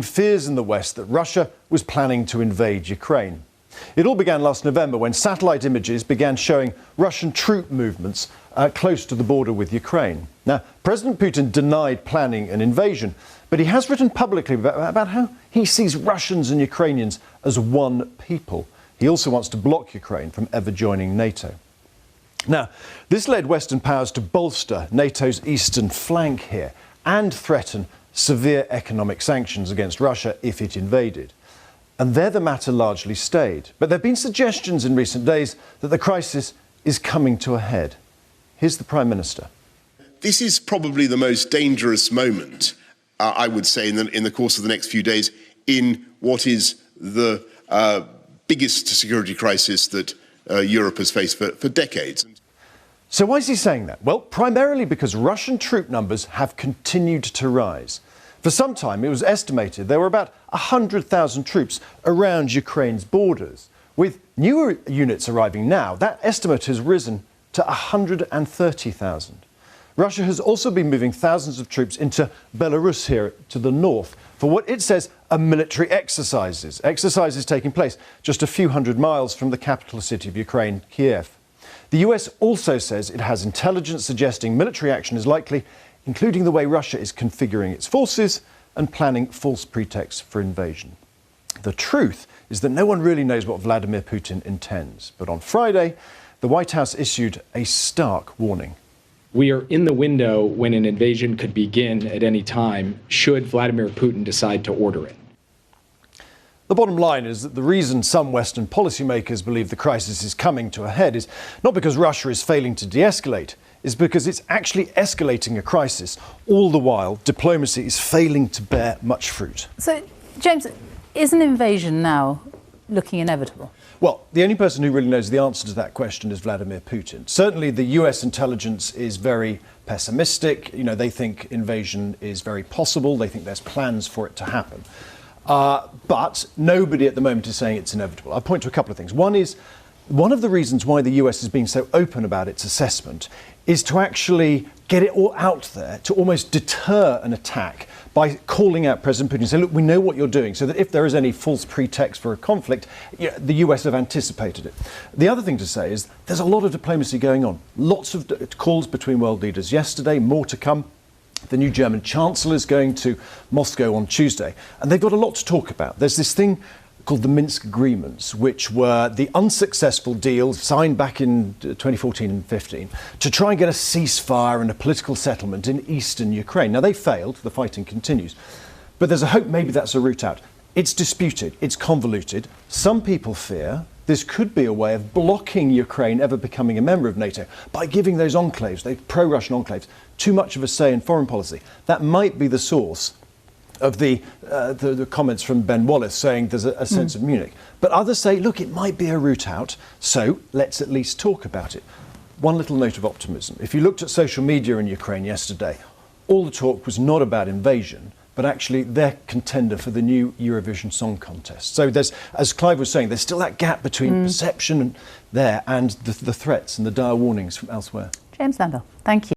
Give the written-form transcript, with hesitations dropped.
Fears in the West that Russia was planning to invade Ukraine. It all began last November when satellite images began showing Russian troop movements close to the border with Ukraine. Now, President Putin denied planning an invasion, but he has written publicly about how he sees Russians and Ukrainians as one people. He also wants to block Ukraine from ever joining NATO. Now, this led Western powers to bolster NATO's eastern flank here and threaten severe economic sanctions against Russia if it invaded. And there the matter largely stayed. But there have been suggestions in recent days that the crisis is coming to a head. Here's the Prime Minister. This is probably the most dangerous moment, I would say, in the course of the next few days, in what is the biggest security crisis that Europe has faced for decades. So why is he saying that? Well, primarily because Russian troop numbers have continued to rise. For some time, it was estimated there were about 100,000 troops around Ukraine's borders. With newer units arriving now, that estimate has risen to 130,000. Russia has also been moving thousands of troops into Belarus here to the north for what it says are military exercises. Exercises taking place just a few hundred miles from the capital city of Ukraine, Kiev. The US also says it has intelligence suggesting military action is likely, including the way Russia is configuring its forces and planning false pretexts for invasion. The truth is that no one really knows what Vladimir Putin intends. But on Friday, the White House issued a stark warning. We are in the window when an invasion could begin at any time, should Vladimir Putin decide to order it. The bottom line is that the reason some Western policymakers believe the crisis is coming to a head is not because Russia is failing to de-escalate, is because it's actually escalating a crisis. All the while, diplomacy is failing to bear much fruit. So, James, is an invasion now looking inevitable? Well, the only person who really knows the answer to that question is Vladimir Putin. Certainly the US intelligence is very pessimistic. You know, they think invasion is very possible. They think there's plans for it to happen. But nobody at the moment is saying it's inevitable. I'll point to a couple of things. One is, one of the reasons why the US is being so open about its assessment is to actually get it all out there, to almost deter an attack by calling out President Putin and say, look, we know what you're doing, so that if there is any false pretext for a conflict, the US have anticipated it. The other thing to say is there's a lot of diplomacy going on. Lots of calls between world leaders yesterday, more to come. The new German Chancellor is going to Moscow on Tuesday, and they've got a lot to talk about. There's this thing called the Minsk Agreements, which were the unsuccessful deals signed back in 2014 and 15 to try and get a ceasefire and a political settlement in eastern Ukraine. Now, they failed. The fighting continues. But there's a hope maybe that's a route out. It's disputed. It's convoluted. Some people fear this could be a way of blocking Ukraine ever becoming a member of NATO by giving those enclaves, those pro-Russian enclaves, too much of a say in foreign policy. That might be the source of the comments from Ben Wallace saying there's a sense of Munich. But others say, look, it might be a route out, so let's at least talk about it. One little note of optimism. If you looked at social media in Ukraine yesterday, all the talk was not about invasion, but actually their contender for the new Eurovision Song Contest. So there's, as Clive was saying, there's still that gap between perception and the threats and the dire warnings from elsewhere. James Landell, thank you.